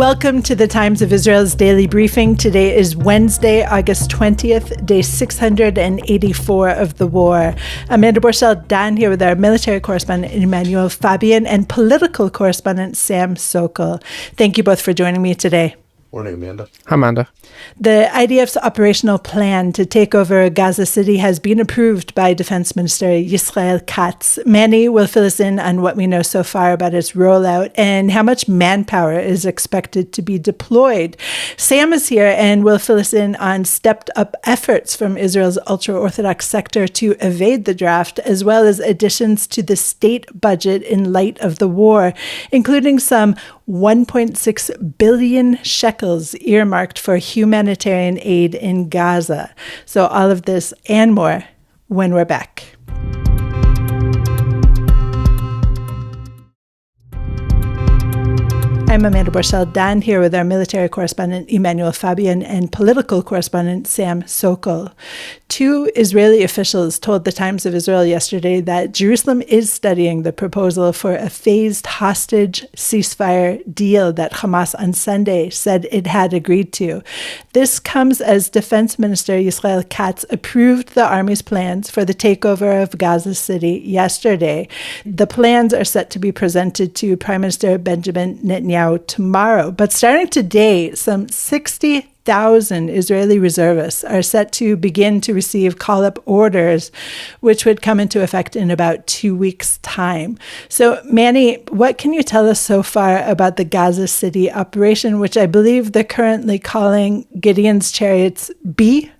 Welcome to the Times of Israel's daily briefing. Today is Wednesday, August 20th, day 684 of the war. Amanda Borschel-Dan here with our military correspondent Emanuel Fabian and political correspondent Sam Sokol. Thank you both for joining me today. Morning, Amanda. Hi, Amanda. The IDF's operational plan to take over Gaza City has been approved by Defense Minister Israel Katz. Manny will fill us in on what we know so far about its rollout and how much manpower is expected to be deployed. Sam is here and will fill us in on stepped-up efforts from Israel's ultra-Orthodox sector to evade the draft, as well as additions to the state budget in light of the war, including some 1.6 billion shekels earmarked for humanitarian aid in Gaza. So all of this and more when we're back. I'm Amanda Borschel-Dan here with our military correspondent Emanuel Fabian and political correspondent Sam Sokol. Two Israeli officials told the Times of Israel yesterday that Jerusalem is studying the proposal for a phased hostage-ceasefire deal that Hamas on Sunday said it had agreed to. This comes as Defense Minister Israel Katz approved the army's plans for the takeover of Gaza City yesterday. The plans are set to be presented to Prime Minister Benjamin Netanyahu tomorrow. But starting today, some 60,000 Israeli reservists are set to begin to receive call-up orders, which would come into effect in about 2 weeks' time. So, Manny, what can you tell us so far about the Gaza City operation, which I believe they're currently calling Gideon's Chariots B?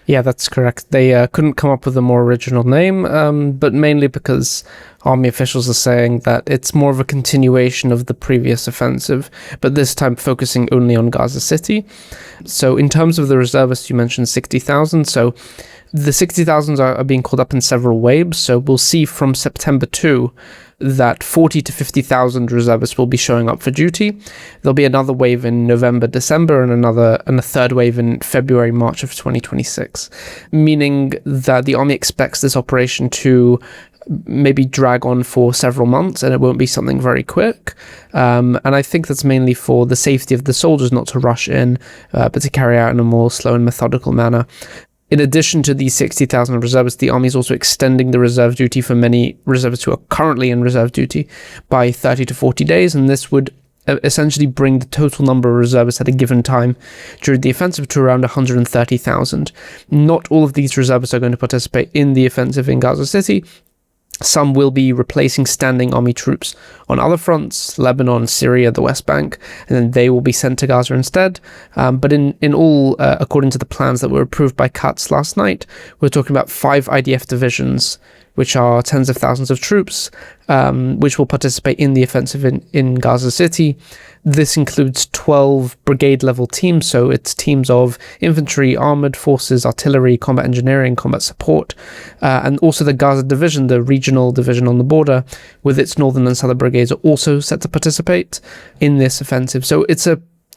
Yeah, that's correct. They couldn't come up with a more original name, but mainly because army officials are saying that it's more of a continuation of the previous offensive, but this time focusing only on Gaza City. So in terms of the reservists, you mentioned 60,000. So the 60,000 are being called up in several waves. So we'll see from September 2 that 40 to 50,000 reservists will be showing up for duty. There'll be another wave in November, December, and a third wave in February, March of 2026, meaning that the army expects this operation to maybe drag on for several months, and it won't be something very quick. And I think that's mainly for the safety of the soldiers, not to rush in, but to carry out in a more slow and methodical manner. In addition to these 60,000 reservists, the army is also extending the reserve duty for many reservists who are currently in reserve duty by 30 to 40 days, and this would essentially bring the total number of reservists at a given time during the offensive to around 130,000. Not all of these reservists are going to participate in the offensive in Gaza City. Some will be replacing standing army troops on other fronts, Lebanon, Syria, the West Bank, and then they will be sent to Gaza instead. But in all, according to the plans that were approved by Katz last night, we're talking about 5 IDF divisions, which are tens of thousands of troops, which will participate in the offensive in Gaza City. This includes 12 brigade-level teams, so it's teams of infantry, armored forces, artillery, combat engineering, combat support, and also the Gaza Division, the regional division on the border, with its northern and southern brigades, are also set to participate in this offensive. So it's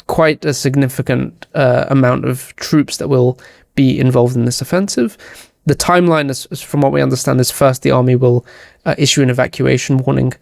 quite a significant amount of troops that will be involved in this offensive. The timeline, is, from what we understand, is first the army will issue an evacuation warning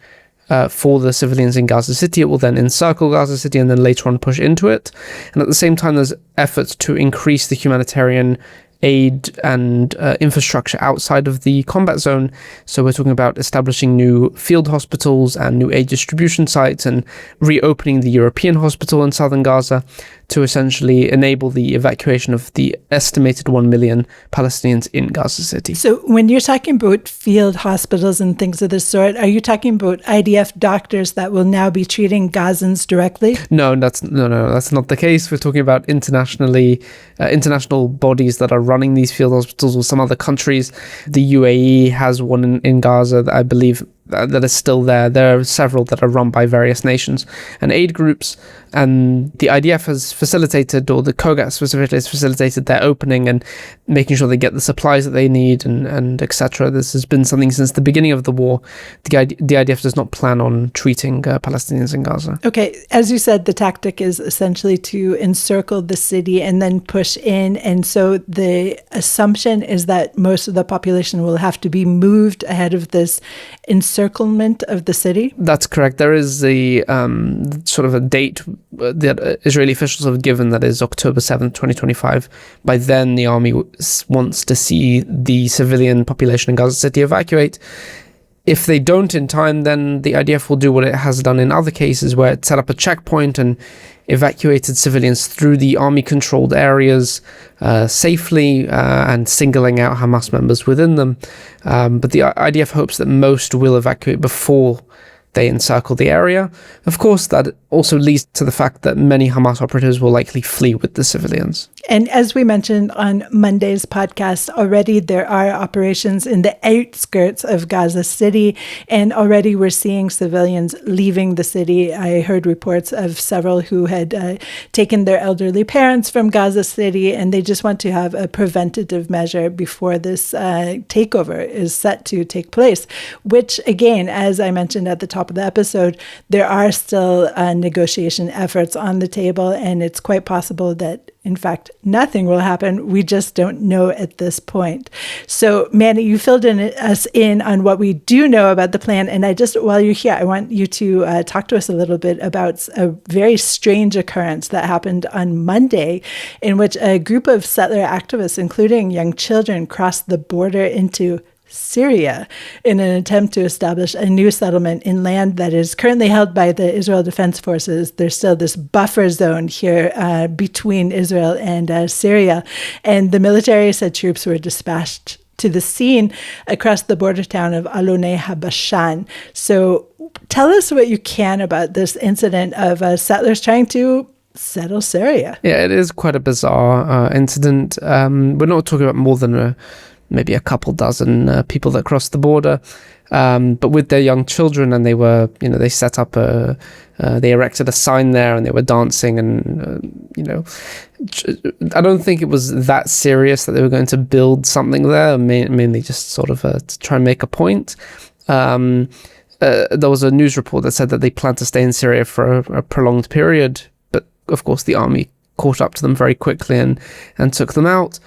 for the civilians in Gaza City. It will then encircle Gaza City and then later on push into it. And at the same time, there's efforts to increase the humanitarian aid and infrastructure outside of the combat zone. So we're talking about establishing new field hospitals and new aid distribution sites and reopening the European hospital in southern Gaza to essentially enable the evacuation of the estimated 1 million Palestinians in Gaza City. So when you're talking about field hospitals and things of this sort, are you talking about IDF doctors that will now be treating Gazans directly? No, that's not the case. We're talking about international bodies that are running these field hospitals with some other countries. The UAE has one in Gaza that I believe that is still there. There are several that are run by various nations and aid groups, and the IDF has facilitated, or the COGAT specifically has facilitated their opening and making sure they get the supplies that they need and etc. This has been something since the beginning of the war. The IDF does not plan on treating Palestinians in Gaza. Okay, as you said, the tactic is essentially to encircle the city and then push in, and so the assumption is that most of the population will have to be moved ahead of this encirclement encirclement of the city? That's correct. There is the sort of a date that Israeli officials have given, that is October 7th, 2025. By then, the army wants to see the civilian population in Gaza City evacuate. If they don't in time, then the IDF will do what it has done in other cases, where it set up a checkpoint and evacuated civilians through the army-controlled areas safely and singling out Hamas members within them. But the IDF hopes that most will evacuate before they encircle the area. Of course, that also leads to the fact that many Hamas operatives will likely flee with the civilians. And as we mentioned on Monday's podcast, already there are operations in the outskirts of Gaza City, and already we're seeing civilians leaving the city. I heard reports of several who had taken their elderly parents from Gaza City, and they just want to have a preventative measure before this takeover is set to take place, which, again, as I mentioned at the top of the episode, there are still negotiation efforts on the table, and it's quite possible that, in fact, nothing will happen. We just don't know at this point. So, Manny, you filled us in on what we do know about the plan. And while you're here, I want you to talk to us a little bit about a very strange occurrence that happened on Monday, in which a group of settler activists, including young children, crossed the border into Syria in an attempt to establish a new settlement in land that is currently held by the Israel Defense Forces. There's still this buffer zone here between Israel and Syria. And the military said troops were dispatched to the scene across the border town of Alonei Habashan. So tell us what you can about this incident of settlers trying to settle Syria. Yeah, it is quite a bizarre incident. We're not talking about more than maybe a couple dozen people that crossed the border, but with their young children, and they were, they set up they erected a sign there, and they were dancing, and I don't think it was that serious that they were going to build something there, mainly just sort of to try and make a point. There was a news report that said that they plan to stay in Syria for a prolonged period, but of course the army caught up to them very quickly and took them out.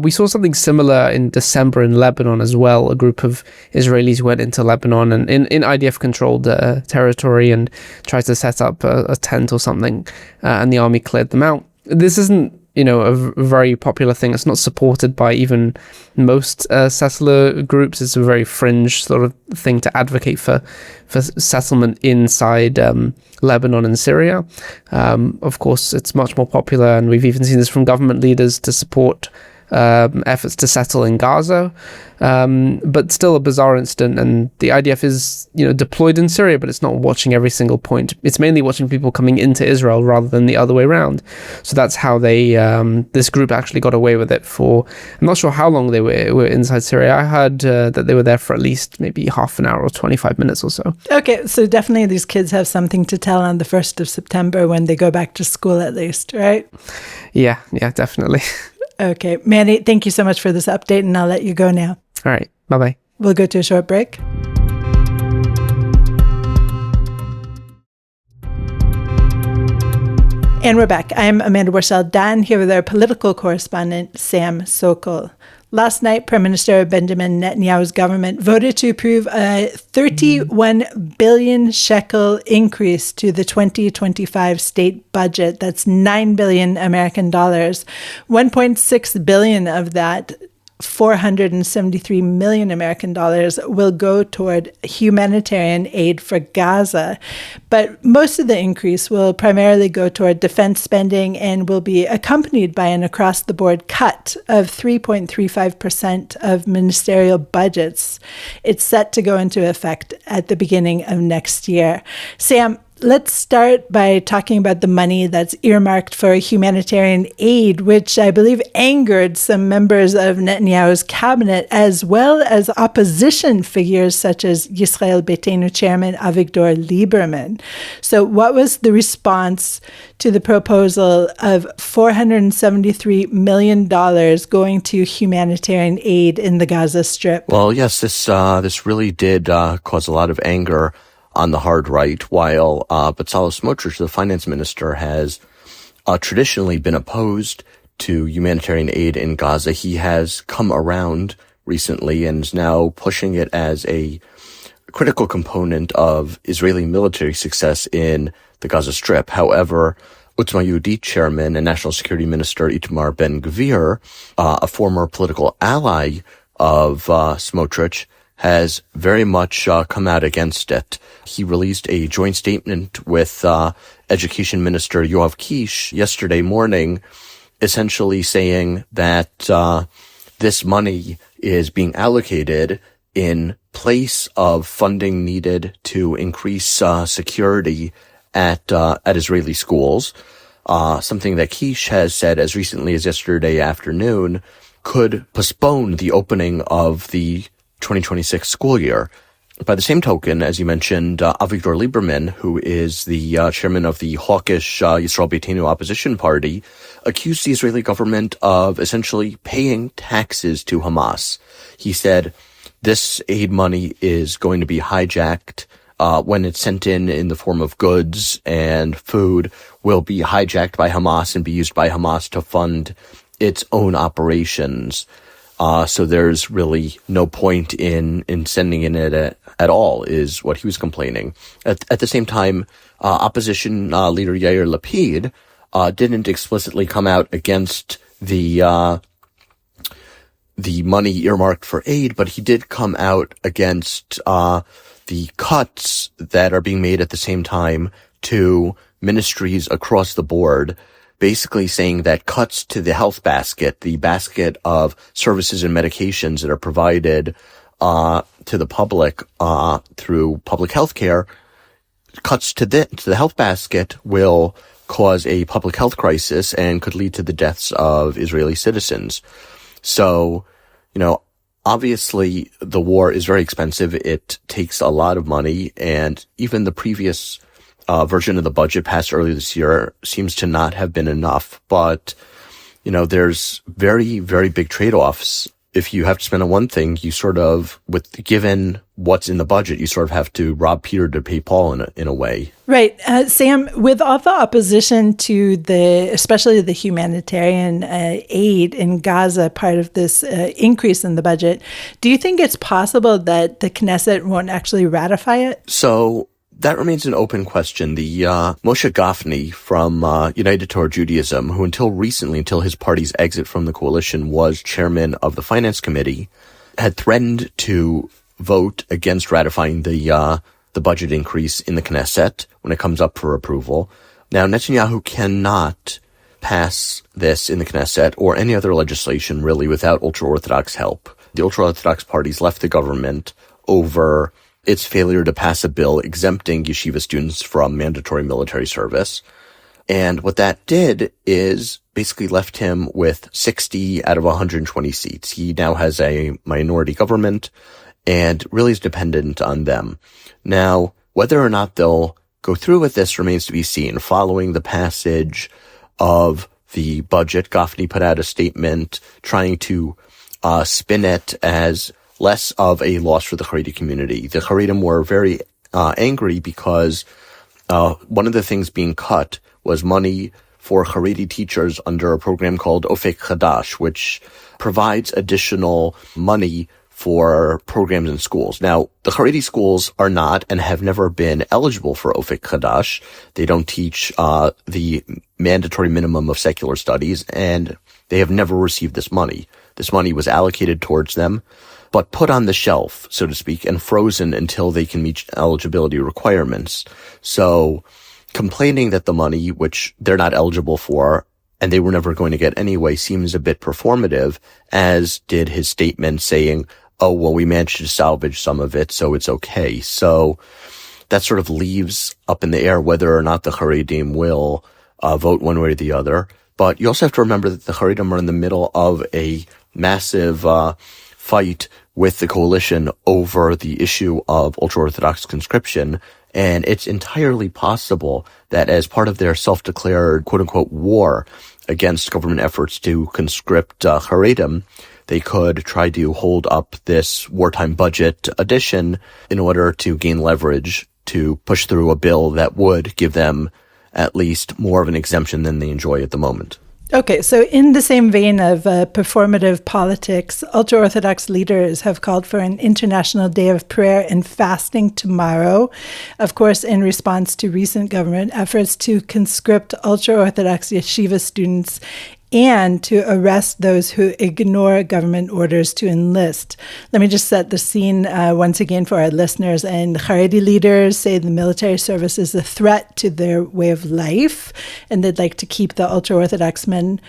We saw something similar in December in Lebanon as well. A group of Israelis went into Lebanon and in IDF-controlled territory and tried to set up a tent or something, and the army cleared them out. This isn't, a very popular thing. It's not supported by even most settler groups. It's a very fringe sort of thing to advocate for settlement inside Lebanon and Syria. Of course, it's much more popular, and we've even seen this from government leaders to support efforts to settle in Gaza, but still a bizarre incident. And the IDF is, deployed in Syria, but it's not watching every single point. It's mainly watching people coming into Israel rather than the other way around. So that's how this group actually got away with it for, I'm not sure how long they were inside Syria. I heard that they were there for at least maybe half an hour or 25 minutes or so. Okay, so definitely these kids have something to tell on the 1st of September when they go back to school, at least, right? Yeah, definitely. Okay, Manny, thank you so much for this update, and I'll let you go now. All right, bye-bye. We'll go to a short break. And we're back. I'm Amanda Borschel-Dan, here with our political correspondent, Sam Sokol. Last night, Prime Minister Benjamin Netanyahu's government voted to approve a 31 billion shekel increase to the 2025 state budget. That's 9 billion American dollars. 1.6 billion of that, 473 million American dollars, will go toward humanitarian aid for Gaza. But most of the increase will primarily go toward defense spending and will be accompanied by an across-the-board cut of 3.35% of ministerial budgets. It's set to go into effect at the beginning of next year. Sam, let's start by talking about the money that's earmarked for humanitarian aid, which I believe angered some members of Netanyahu's cabinet, as well as opposition figures such as Yisrael Beitenu chairman Avigdor Lieberman. So what was the response to the proposal of $473 million going to humanitarian aid in the Gaza Strip? Well, yes, this really did cause a lot of anger on the hard right, while Bezalel Smotrich, the finance minister, has traditionally been opposed to humanitarian aid in Gaza. He has come around recently and is now pushing it as a critical component of Israeli military success in the Gaza Strip. However, Otzma Yehudit chairman and National Security Minister Itamar Ben-Gvir, a former political ally of Smotrich, has very much come out against it. He released a joint statement with Education Minister Yoav Kish yesterday morning, essentially saying that this money is being allocated in place of funding needed to increase security at Israeli schools, something that Kish has said as recently as yesterday afternoon could postpone the opening of the 2026 school year. By the same token, as you mentioned, Avigdor Lieberman, who is the chairman of the hawkish Yisrael Beitenu opposition party, accused the Israeli government of essentially paying taxes to Hamas. He said this aid money is going to be hijacked when it's sent in the form of goods and food, will be hijacked by Hamas and be used by Hamas to fund its own operations. So there's really no point in sending in it at all, is what he was complaining. At the same time, opposition leader Yair Lapid didn't explicitly come out against the money earmarked for aid, but he did come out against the cuts that are being made at the same time to ministries across the board, basically saying that cuts to the health basket, the basket of services and medications that are provided to the public through public health care, cuts to the health basket will cause a public health crisis and could lead to the deaths of Israeli citizens. So, obviously the war is very expensive. It takes a lot of money, and even the previous version of the budget passed earlier this year seems to not have been enough. But, there's very, very big trade-offs. If you have to spend on one thing, you sort of, given what's in the budget, you sort of have to rob Peter to pay Paul in a way. Right. Sam, with all the opposition to especially the humanitarian aid in Gaza, part of this increase in the budget, do you think it's possible that the Knesset won't actually ratify it? So that remains an open question. The Moshe Gafni from United Torah Judaism, who until his party's exit from the coalition was chairman of the Finance Committee, had threatened to vote against ratifying the budget increase in the Knesset when it comes up for approval. Now, Netanyahu cannot pass this in the Knesset or any other legislation really without ultra-Orthodox help. The ultra-Orthodox parties left the government over its failure to pass a bill exempting yeshiva students from mandatory military service. And what that did is basically left him with 60 out of 120 seats. He now has a minority government and really is dependent on them. Now, whether or not they'll go through with this remains to be seen. Following the passage of the budget, Gafni put out a statement trying to spin it as less of a loss for the Haredi community. The Haredim were very angry because one of the things being cut was money for Haredi teachers under a program called Ofek Chadash, which provides additional money for programs in schools. Now, the Haredi schools are not and have never been eligible for Ofek Chadash. They don't teach the mandatory minimum of secular studies, and they have never received this money. This money was allocated towards them, but put on the shelf, so to speak, and frozen until they can meet eligibility requirements. So complaining that the money, which they're not eligible for, and they were never going to get anyway, seems a bit performative, as did his statement saying, oh, well, we managed to salvage some of it, so it's okay. So that sort of leaves up in the air whether or not the Haredim will vote one way or the other. But you also have to remember that the Haredim are in the middle of a massive fight with the coalition over the issue of ultra-Orthodox conscription, and it's entirely possible that as part of their self-declared quote-unquote war against government efforts to conscript Haredim, they could try to hold up this wartime budget addition in order to gain leverage to push through a bill that would give them at least more of an exemption than they enjoy at the moment. Okay, so in the same vein of performative politics, ultra-Orthodox leaders have called for an international day of prayer and fasting tomorrow, of course, in response to recent government efforts to conscript ultra-Orthodox yeshiva students and to arrest those who ignore government orders to enlist. Let me just set the scene once again for our listeners. And Haredi leaders say the military service is a threat to their way of life, and they'd like to keep the ultra-Orthodox men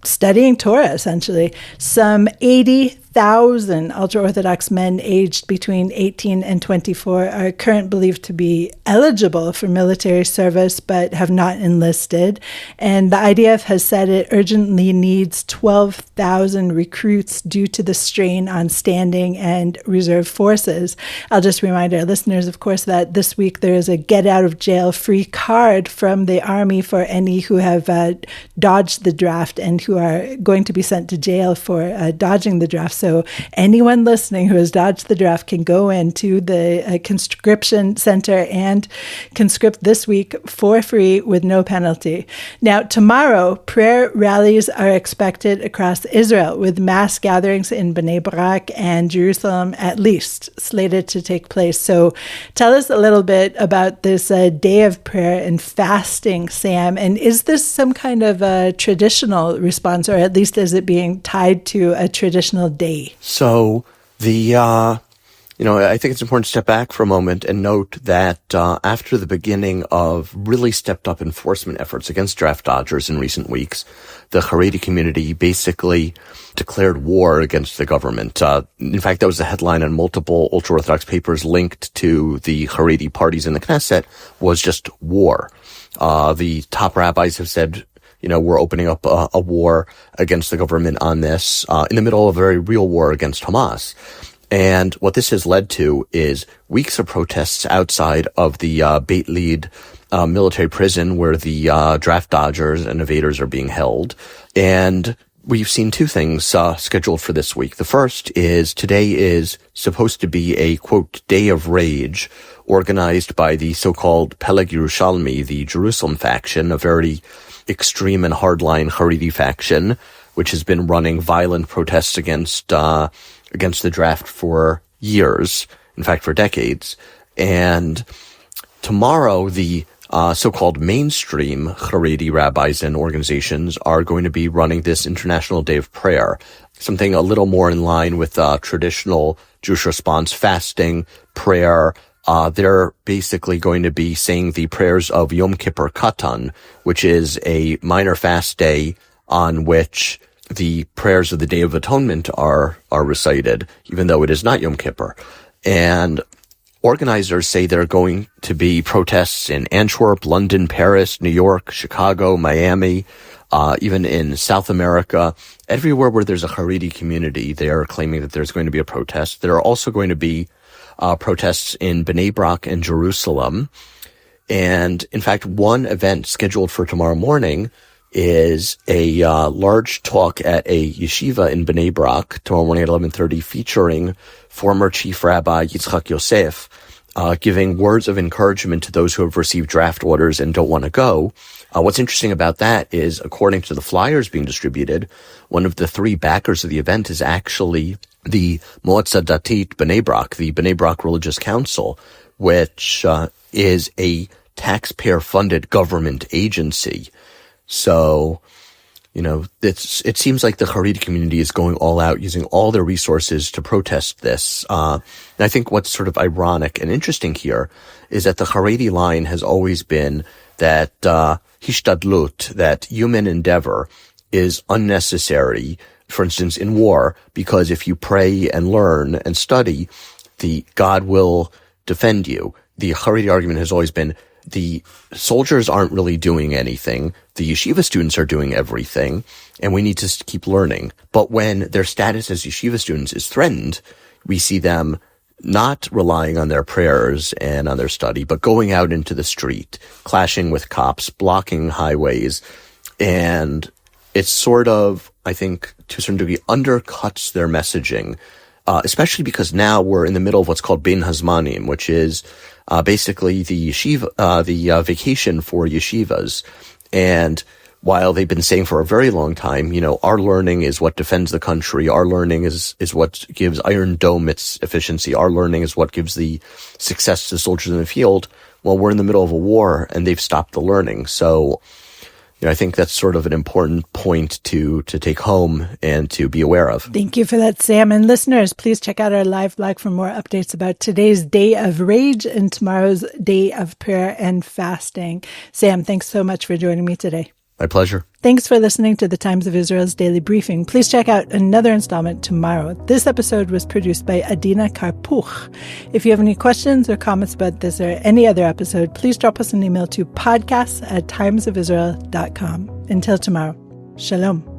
studying Torah, essentially. Some 80,000 ultra-Orthodox men aged between 18 and 24 are currently believed to be eligible for military service but have not enlisted. And the IDF has said it urgently needs 12,000 recruits due to the strain on standing and reserve forces. I'll just remind our listeners, of course, that this week there is a get-out-of-jail-free card from the Army for any who have dodged the draft and who are going to be sent to jail for dodging the draft. So anyone listening who has dodged the draft can go into the conscription center and conscript this week for free with no penalty. Now, tomorrow, prayer rallies are expected across Israel, with mass gatherings in Bnei Brak and Jerusalem at least slated to take place. So tell us a little bit about this day of prayer and fasting, Sam. And is this some kind of a traditional response, or at least is it being tied to a traditional day? So I think it's important to step back for a moment and note that after the beginning of really stepped up enforcement efforts against draft dodgers in recent weeks, the Haredi community basically declared war against the government. In fact, that was the headline on multiple ultra-Orthodox papers linked to the Haredi parties in the Knesset, was just war. The top rabbis have said, we're opening up a war against the government on this, in the middle of a very real war against Hamas. And what this has led to is weeks of protests outside of the Beit Lead military prison where the draft dodgers and evaders are being held. And we've seen two things scheduled for this week. The first is today is supposed to be a, quote, day of rage organized by the so-called Peleg Yerushalmi, the Jerusalem faction, a very extreme and hardline Haredi faction, which has been running violent protests against the draft for years, in fact, for decades. And tomorrow, the so-called mainstream Haredi rabbis and organizations are going to be running this International Day of Prayer, something a little more in line with traditional Jewish response, fasting, prayer. They're basically going to be saying the prayers of Yom Kippur Katan, which is a minor fast day on which the prayers of the Day of Atonement are recited, even though it is not Yom Kippur. And organizers say there are going to be protests in Antwerp, London, Paris, New York, Chicago, Miami, even in South America. Everywhere where there's a Haredi community, they are claiming that there's going to be a protest. There are also going to be protests in Bnei Brak and Jerusalem. And in fact, one event scheduled for tomorrow morning is a large talk at a yeshiva in Bnei Brak tomorrow morning at 11:30, featuring former Chief Rabbi Yitzchak Yosef, giving words of encouragement to those who have received draft orders and don't want to go. What's interesting about that is, according to the flyers being distributed, one of the three backers of the event is actually the Moatza Datit Bnei Brak, the Bnei Brak Religious Council, which is a taxpayer-funded government agency. So, it seems like the Haredi community is going all out, using all their resources to protest this. And I think what's sort of ironic and interesting here is that the Haredi line has always been that hishtadlut, that human endeavor, is unnecessary, for instance, in war, because if you pray and learn and study, God will defend you. The Haredi argument has always been the soldiers aren't really doing anything. The yeshiva students are doing everything, and we need to keep learning. But when their status as yeshiva students is threatened, we see them not relying on their prayers and on their study, but going out into the street, clashing with cops, blocking highways. And it's sort of, I think, to a certain degree, undercuts their messaging, especially because now we're in the middle of what's called Bein Hazmanim, which is basically the yeshiva, the vacation for yeshivas. And while they've been saying for a very long time, our learning is what defends the country. Our learning is what gives Iron Dome its efficiency. Our learning is what gives the success to soldiers in the field. Well, we're in the middle of a war and they've stopped the learning. So, I think that's sort of an important point to take home and to be aware of. Thank you for that, Sam. And listeners, please check out our live blog for more updates about today's day of rage and tomorrow's day of prayer and fasting. Sam, thanks so much for joining me today. My pleasure. Thanks for listening to the Times of Israel's Daily Briefing. Please check out another installment tomorrow. This episode was produced by Adina Karpuch. If you have any questions or comments about this or any other episode, please drop us an email to podcasts@timesofisrael.com. Until tomorrow, shalom.